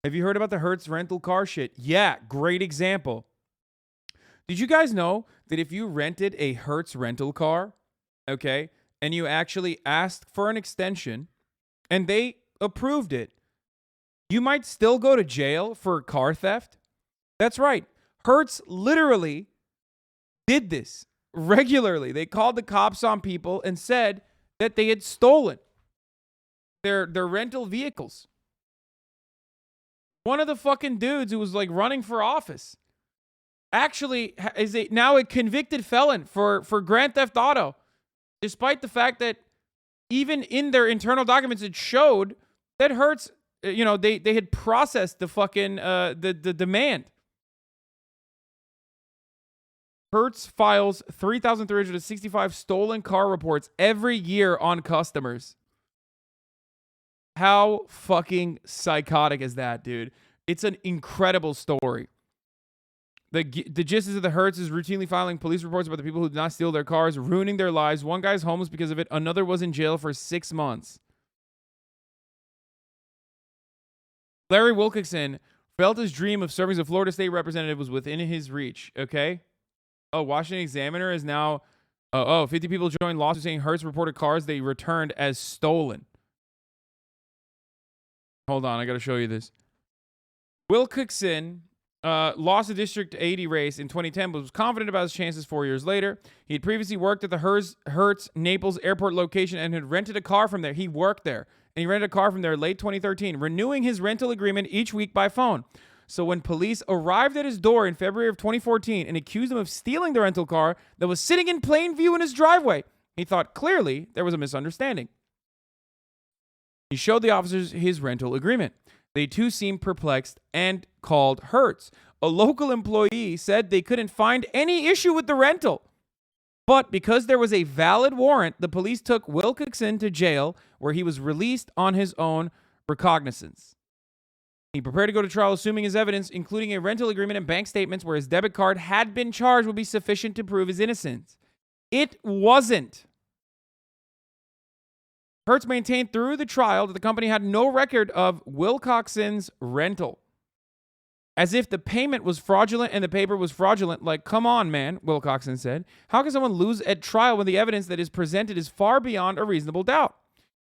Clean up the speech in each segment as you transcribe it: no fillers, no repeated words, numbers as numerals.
Have you heard about the Hertz rental car shit? Yeah, great example. Did you guys know that if you rented a Hertz rental car, okay, and you actually asked for an extension and they approved it, you might still go to jail for car theft? That's right. Hertz literally did this regularly. They called the cops on people and said that they had stolen their rental vehicles. One of the fucking dudes who was like running for office actually is now a convicted felon for Grand Theft Auto, despite the fact that even in their internal documents it showed that Hertz, they had processed the fucking the demand. Hertz files 3,365 stolen car reports every year on customers. How fucking psychotic is that, dude? It's an incredible story. The gist is that the Hertz is routinely filing police reports about the people who did not steal their cars, ruining their lives. One guy's homeless because of it. Another was in jail for 6 months. Larry Wilkinson felt his dream of serving as a Florida state representative was within his reach, okay? Oh, Washington Examiner is now... 50 people joined lawsuit saying Hertz reported cars they returned as stolen. Hold on, I got to show you this. Wilkinson lost the District 80 race in 2010, but was confident about his chances 4 years later. He had previously worked at the Hertz Naples airport location and had rented a car from there. He worked there, and he rented a car from there late 2013, renewing his rental agreement each week by phone. So when police arrived at his door in February of 2014 and accused him of stealing the rental car that was sitting in plain view in his driveway, he thought clearly there was a misunderstanding. He showed the officers his rental agreement. They too seemed perplexed and called Hertz. A local employee said they couldn't find any issue with the rental. But because there was a valid warrant, the police took Wilkinson to jail, where he was released on his own recognizance. He prepared to go to trial, assuming his evidence, including a rental agreement and bank statements where his debit card had been charged, would be sufficient to prove his innocence. It wasn't. Hertz maintained through the trial that the company had no record of Wilcoxon's rental. As if the payment was fraudulent and the paper was fraudulent. Like, come on, man, Wilcoxon said. How can someone lose at trial when the evidence that is presented is far beyond a reasonable doubt?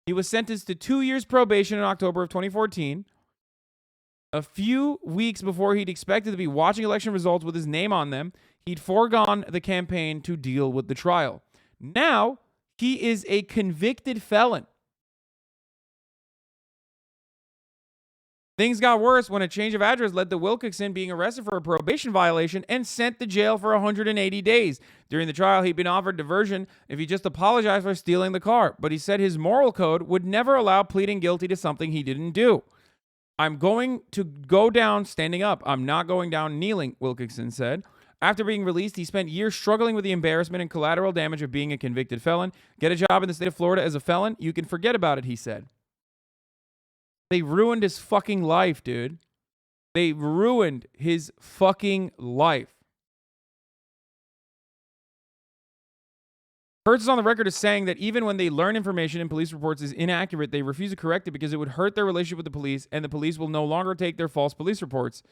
He was sentenced to 2 years probation in October of 2014. A few weeks before he'd expected to be watching election results with his name on them, he'd foregone the campaign to deal with the trial. Now, he is a convicted felon. Things got worse when a change of address led to Wilkinson being arrested for a probation violation and sent to jail for 180 days. During the trial, he'd been offered diversion if he just apologized for stealing the car, but he said his moral code would never allow pleading guilty to something he didn't do. I'm going to go down standing up. I'm not going down kneeling, Wilkinson said. After being released, he spent years struggling with the embarrassment and collateral damage of being a convicted felon. Get a job in the state of Florida as a felon? You can forget about it, he said. They ruined his fucking life, dude. They ruined his fucking life. Hertz is on the record as saying that even when they learn information in police reports is inaccurate, they refuse to correct it because it would hurt their relationship with the police, and the police will no longer take their false police reports.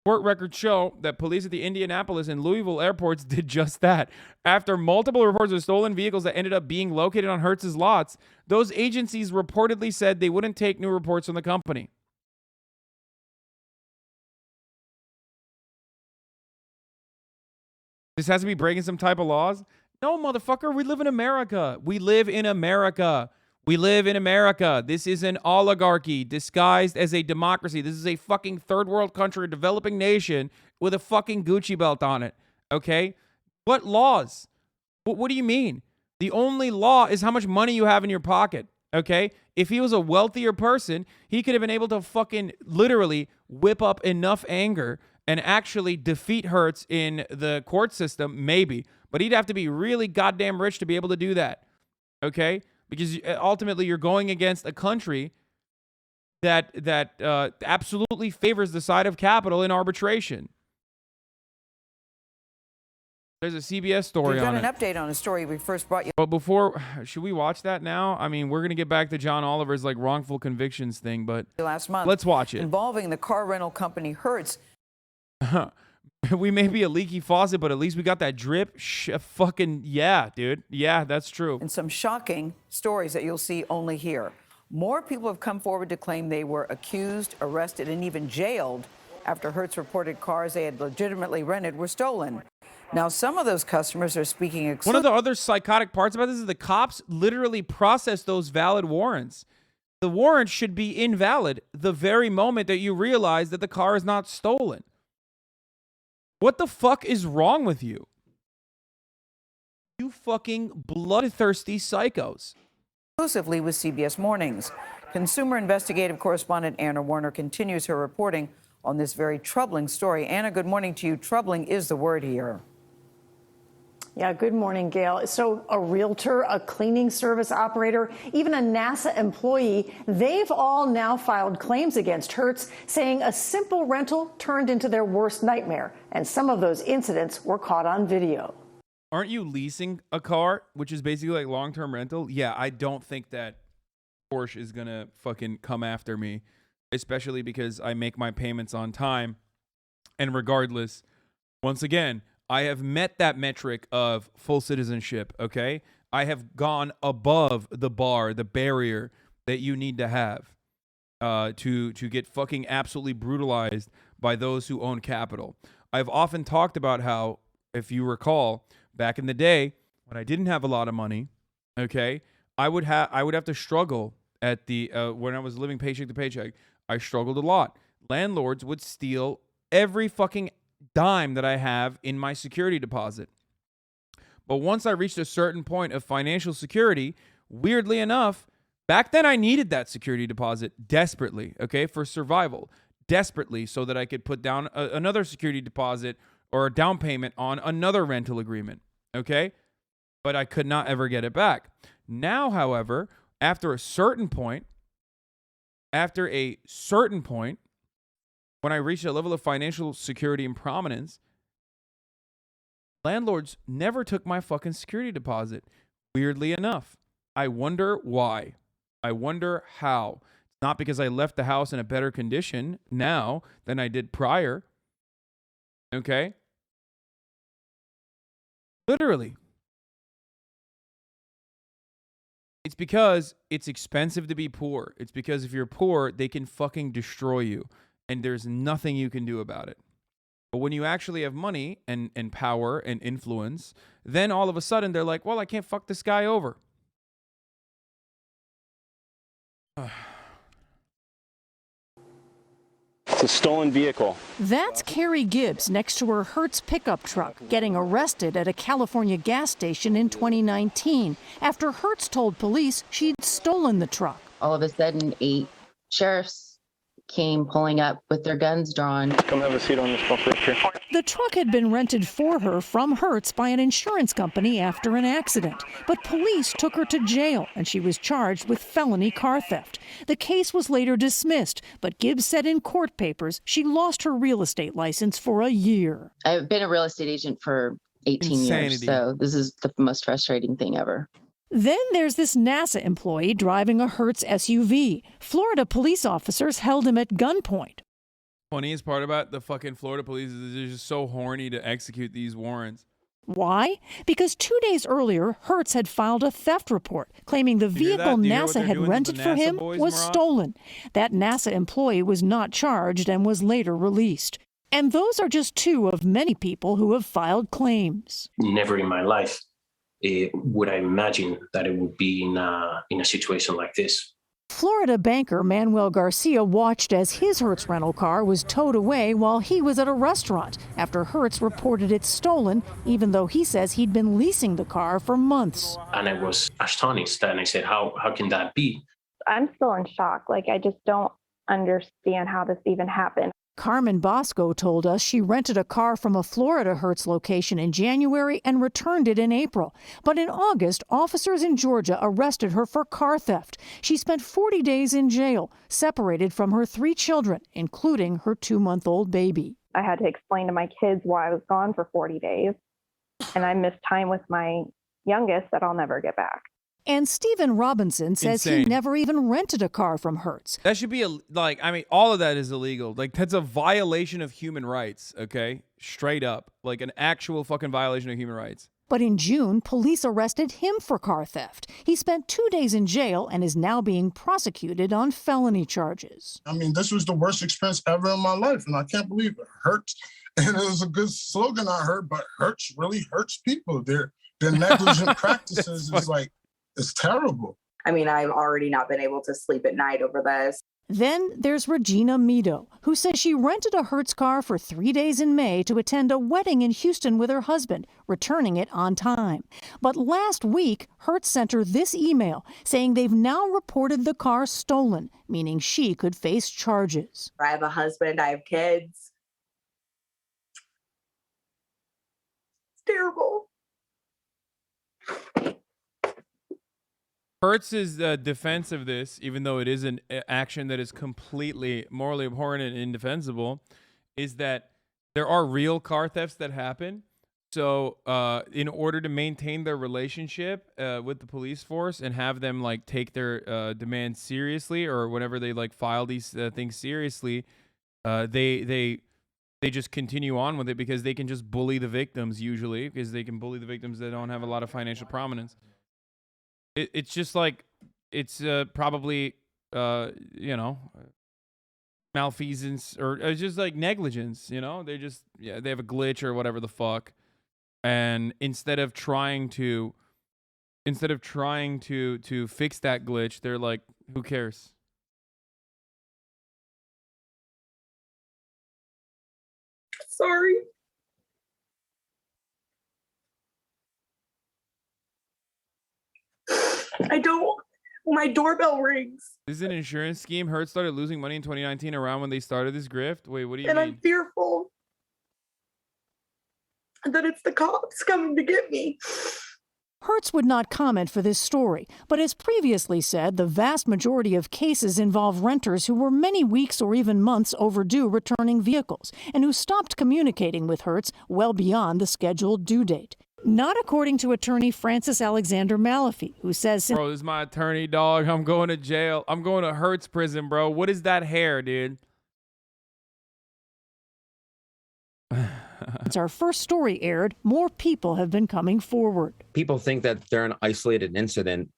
Court records show that police at the Indianapolis and Louisville airports did just that. After multiple reports of stolen vehicles that ended up being located on Hertz's lots, those agencies reportedly said they wouldn't take new reports from the company. This has to be breaking some type of laws? No, motherfucker, we live in America. We live in America. We live in America. This is an oligarchy disguised as a democracy. This is a fucking third world country, a developing nation with a fucking Gucci belt on it. Okay? What laws? What do you mean? The only law is how much money you have in your pocket. Okay? If he was a wealthier person, he could have been able to fucking literally whip up enough anger and actually defeat Hertz in the court system, maybe. But he'd have to be really goddamn rich to be able to do that. Okay? Because ultimately you're going against a country that absolutely favors the side of capital in arbitration. There's a CBS story on it. We've got an update on a story we first brought you. But before, should we watch that now? I mean, we're going to get back to John Oliver's like wrongful convictions thing, but last month. Let's watch it. Involving the car rental company Hertz. We may be a leaky faucet, but at least we got that drip. Fucking yeah, dude. Yeah, that's true. And some shocking stories that you'll see only here. More people have come forward to claim they were accused, arrested, and even jailed after Hertz reported cars they had legitimately rented were stolen. Now, some of those customers are speaking. One of the other psychotic parts about this is the cops literally process those valid warrants. The warrant should be invalid the very moment that you realize that the car is not stolen. What the fuck is wrong with you? You fucking bloodthirsty psychos. Exclusively with CBS Mornings. Consumer investigative correspondent Anna Warner continues her reporting on this very troubling story. Anna, good morning to you. Troubling is the word here. Yeah, good morning, Gail. So a realtor, a cleaning service operator, even a NASA employee, they've all now filed claims against Hertz, saying a simple rental turned into their worst nightmare. And some of those incidents were caught on video. Aren't you leasing a car, which is basically like long-term rental? Yeah, I don't think that Porsche is going to fucking come after me, especially because I make my payments on time. And regardless, once again, I have met that metric of full citizenship, okay? I have gone above the bar, the barrier that you need to have to get fucking absolutely brutalized by those who own capital. I've often talked about how, if you recall, back in the day when I didn't have a lot of money, okay, I would have to struggle at the when I was living paycheck to paycheck. I struggled a lot. Landlords would steal every fucking dime that I have in my security deposit. But once I reached a certain point of financial security, weirdly enough, back then I needed that security deposit desperately, okay, for survival, desperately, so that I could put down another security deposit or a down payment on another rental agreement, okay? But I could not ever get it back. Now, however, after a certain point, when I reached a level of financial security and prominence, landlords never took my fucking security deposit. Weirdly enough. I wonder why. I wonder how. It's not because I left the house in a better condition now than I did prior. Okay? Literally. It's because it's expensive to be poor. It's because if you're poor, they can fucking destroy you. And there's nothing you can do about it. But when you actually have money and power and influence, then all of a sudden they're like, well, I can't fuck this guy over. It's a stolen vehicle. That's Carrie Gibbs next to her Hertz pickup truck getting arrested at a California gas station in 2019 after Hertz told police she'd stolen the truck. All of a sudden, 8 sheriffs came pulling up with their guns drawn. Come have a seat on this bumper up here. The truck had been rented for her from Hertz by an insurance company after an accident, but police took her to jail and she was charged with felony car theft. The case was later dismissed, but Gibbs said in court papers she lost her real estate license for a year. I've been a real estate agent for 18 years, so this is the most frustrating thing ever. Then there's this NASA employee driving a Hertz SUV. Florida police officers held him at gunpoint. Funniest part about the fucking Florida police is they're just so horny to execute these warrants. Why? Because 2 days earlier, Hertz had filed a theft report claiming the vehicle NASA had rented for him was stolen. That NASA employee was not charged and was later released. And those are just 2 of many people who have filed claims. Never in my life would I imagine that it would be in a situation like this. Florida banker Manuel Garcia watched as his Hertz rental car was towed away while he was at a restaurant after Hertz reported it stolen, even though he says he'd been leasing the car for months. And I was astonished, and I said, how can that be? I'm still in shock. I just don't understand how this even happened. Carmen Bosco told us she rented a car from a Florida Hertz location in January and returned it in April. But in August, officers in Georgia arrested her for car theft. She spent 40 days in jail, separated from her 3 children, including her 2-month-old baby. I had to explain to my kids why I was gone for 40 days. And I miss time with my youngest that I'll never get back. And Stephen Robinson says he Insane. never even rented a car from Hertz. That should be all of that is illegal. Like, that's a violation of human rights, okay? Straight up. Like, an actual fucking violation of human rights. But in June, police arrested him for car theft. He spent 2 days in jail and is now being prosecuted on felony charges. I mean, this was the worst experience ever in my life, and I can't believe it. Hertz, and it was a good slogan I heard, but Hertz really hurts people. Their negligent practices is like, it's terrible. I mean, I've already not been able to sleep at night over this. Then there's Regina Mido, who says she rented a Hertz car for 3 days in May to attend a wedding in Houston with her husband, returning it on time. But last week, Hertz sent her this email saying they've now reported the car stolen, meaning she could face charges. I have a husband, I have kids. It's terrible. Hertz's defense of this, even though it is an action that is completely morally abhorrent and indefensible, is that there are real car thefts that happen. So in order to maintain their relationship with the police force and have them like take their demands seriously, or whenever they like file these things seriously, they just continue on with it because they can just bully the victims usually, because they can bully the victims that don't have a lot of financial prominence. It's just like, it's probably, malfeasance or it's just like negligence, you know? They just, they have a glitch or whatever the fuck. And instead of trying to fix that glitch, they're like, who cares? Sorry. My doorbell rings. This is an insurance scheme. Hertz started losing money in 2019 around when they started this grift. Wait, what do you And mean? I'm fearful that it's the cops coming to get me. Hertz would not comment for this story, but as previously said, the vast majority of cases involve renters who were many weeks or even months overdue returning vehicles and who stopped communicating with Hertz well beyond the scheduled due date. Not according to attorney Francis Alexander Malafy, who says... Bro, this is my attorney, dog. I'm going to jail. I'm going to Hertz prison, bro. What is that hair, dude? Since our first story aired, more people have been coming forward. People think that they're an isolated incident,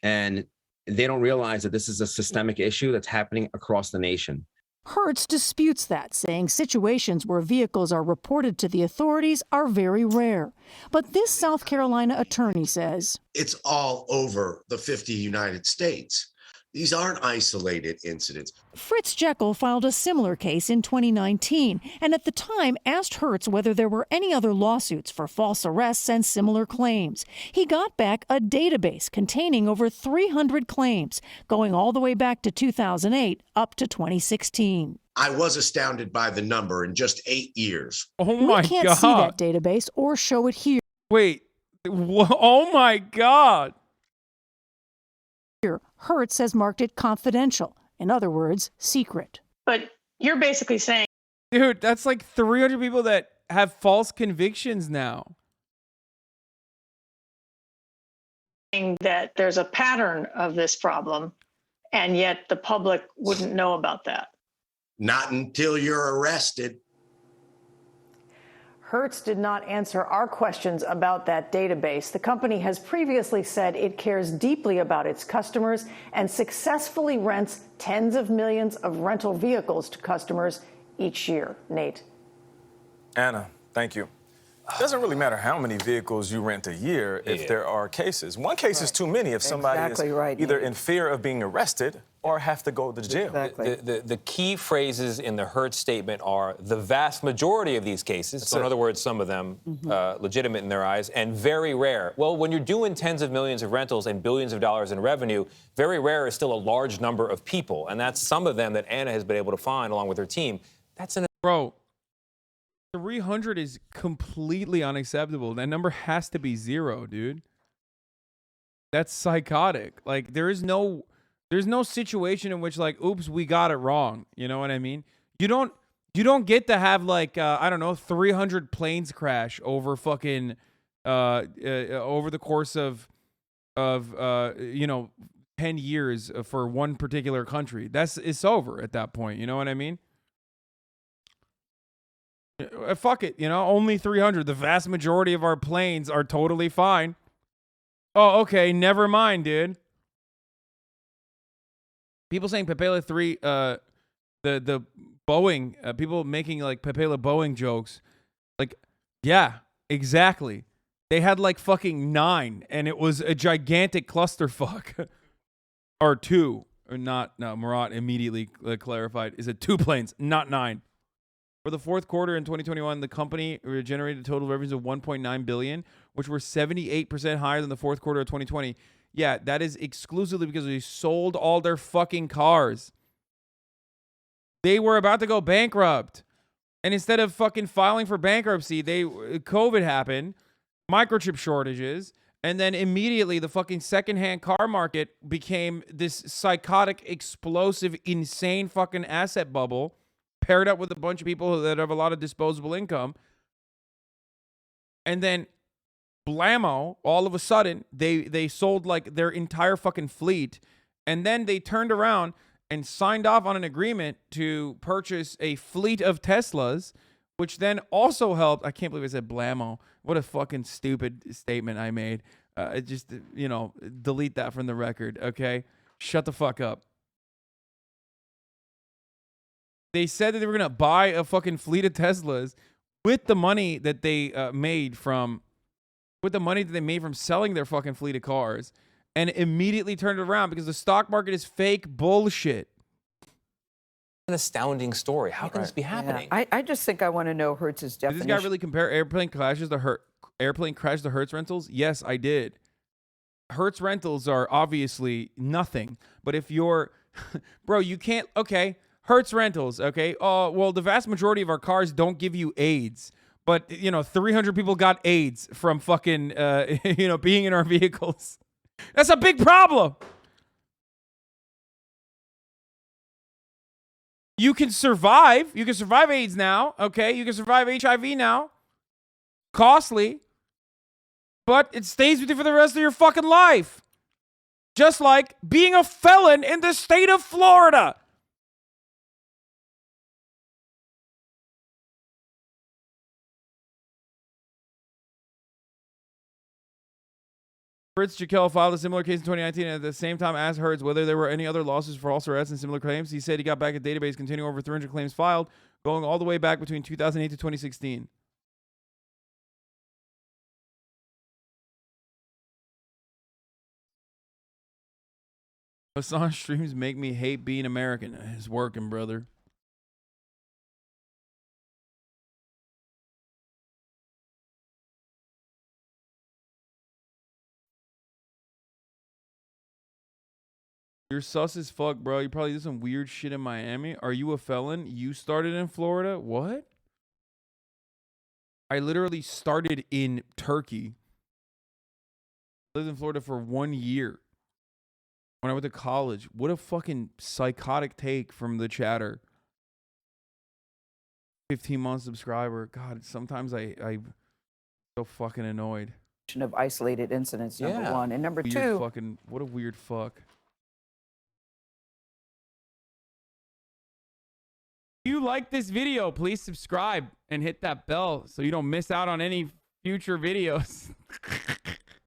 and they don't realize that this is a systemic issue that's happening across the nation. Hertz disputes that, saying situations where vehicles are reported to the authorities are very rare. But this South Carolina attorney says... It's all over the 50 United States. These aren't isolated incidents. Fritz Jekyll filed a similar case in 2019, and at the time asked Hertz whether there were any other lawsuits for false arrests and similar claims. He got back a database containing over 300 claims, going all the way back to 2008 up to 2016. I was astounded by the number in just 8 years. Oh my God. We can't see that database or show it here. Wait. Oh my God. Hertz has marked it confidential. In other words, secret. But you're basically saying... Dude, that's like 300 people that have false convictions now. That there's a pattern of this problem, and yet the public wouldn't know about that. Not until you're arrested. Hertz did not answer our questions about that database. The company has previously said it cares deeply about its customers and successfully rents tens of millions of rental vehicles to customers each year. Nate. Anna, thank you. It doesn't really matter how many vehicles you rent a year if there are cases. One case is too many if somebody is either in fear of being arrested or have to go to jail. Exactly. The key phrases in the Hertz statement are the vast majority of these cases, so in other words, some of them legitimate in their eyes, and very rare. Well, when you're doing tens of millions of rentals and billions of dollars in revenue, very rare is still a large number of people, and that's some of them that Anna has been able to find along with her team. That's an... Bro, 300 is completely unacceptable. That number has to be 0, dude. That's psychotic. Like, there's no situation in which, like, oops, we got it wrong. You know what I mean? You don't get to have, like, I don't know, 300 planes crash over fucking over the course of 10 years for one particular country. It's over at that point. You know what I mean? Fuck it. Only 300. The vast majority of our planes are totally fine. Oh, okay. Never mind, dude. People saying Pepela 3, the Boeing, people making like Pepela Boeing jokes. Like, yeah, exactly. They had like fucking 9 and it was a gigantic clusterfuck. Or 2. Or not, no, Murat immediately clarified. Is it 2 planes, not 9. For the fourth quarter in 2021, the company generated total revenues of $1.9 billion, which were 78% higher than the fourth quarter of 2020. Yeah, that is exclusively because they sold all their fucking cars. They were about to go bankrupt. And instead of fucking filing for bankruptcy, COVID happened, microchip shortages, and then immediately the fucking secondhand car market became this psychotic, explosive, insane fucking asset bubble paired up with a bunch of people that have a lot of disposable income. And then blammo, all of a sudden, they sold like their entire fucking fleet. And then they turned around and signed off on an agreement to purchase a fleet of Teslas, which then also helped. I can't believe I said blammo. What a fucking stupid statement I made. Just, delete that from the record, okay? Shut the fuck up. They said that they were going to buy a fucking fleet of Teslas with the money that they made from selling their fucking fleet of cars, and immediately turned it around because the stock market is fake bullshit. An astounding story. How can this be happening? Yeah. I just think I want to know Hertz's definition. Did this guy really compare airplane crashes to Hertz rentals? Yes, I did. Hertz rentals are obviously nothing. But if you're, bro, you can't, okay, Hertz rentals, okay? Well, the vast majority of our cars don't give you AIDS. But, 300 people got AIDS from fucking, being in our vehicles. That's a big problem. You can survive. You can survive AIDS now, okay? You can survive HIV now. Costly. But it stays with you for the rest of your fucking life. Just like being a felon in the state of Florida. Fritz Jekyll filed a similar case in 2019 and at the same time asked Hertz whether there were any other lawsuits for false arrests and similar claims. He said he got back a database containing over 300 claims filed, going all the way back between 2008 to 2016. Hasan streams make me hate being American. It's working, brother. You're sus as fuck, bro. You probably did some weird shit in Miami. Are you a felon? You started in Florida? What? I literally started in Turkey. Lived in Florida for 1 year. When I went to college. What a fucking psychotic take from the chatter. 15-month subscriber. God, sometimes I'm so fucking annoyed. Of isolated incidents, number one. And number two. What a weird fuck. If you like this video, please subscribe and hit that bell so you don't miss out on any future videos.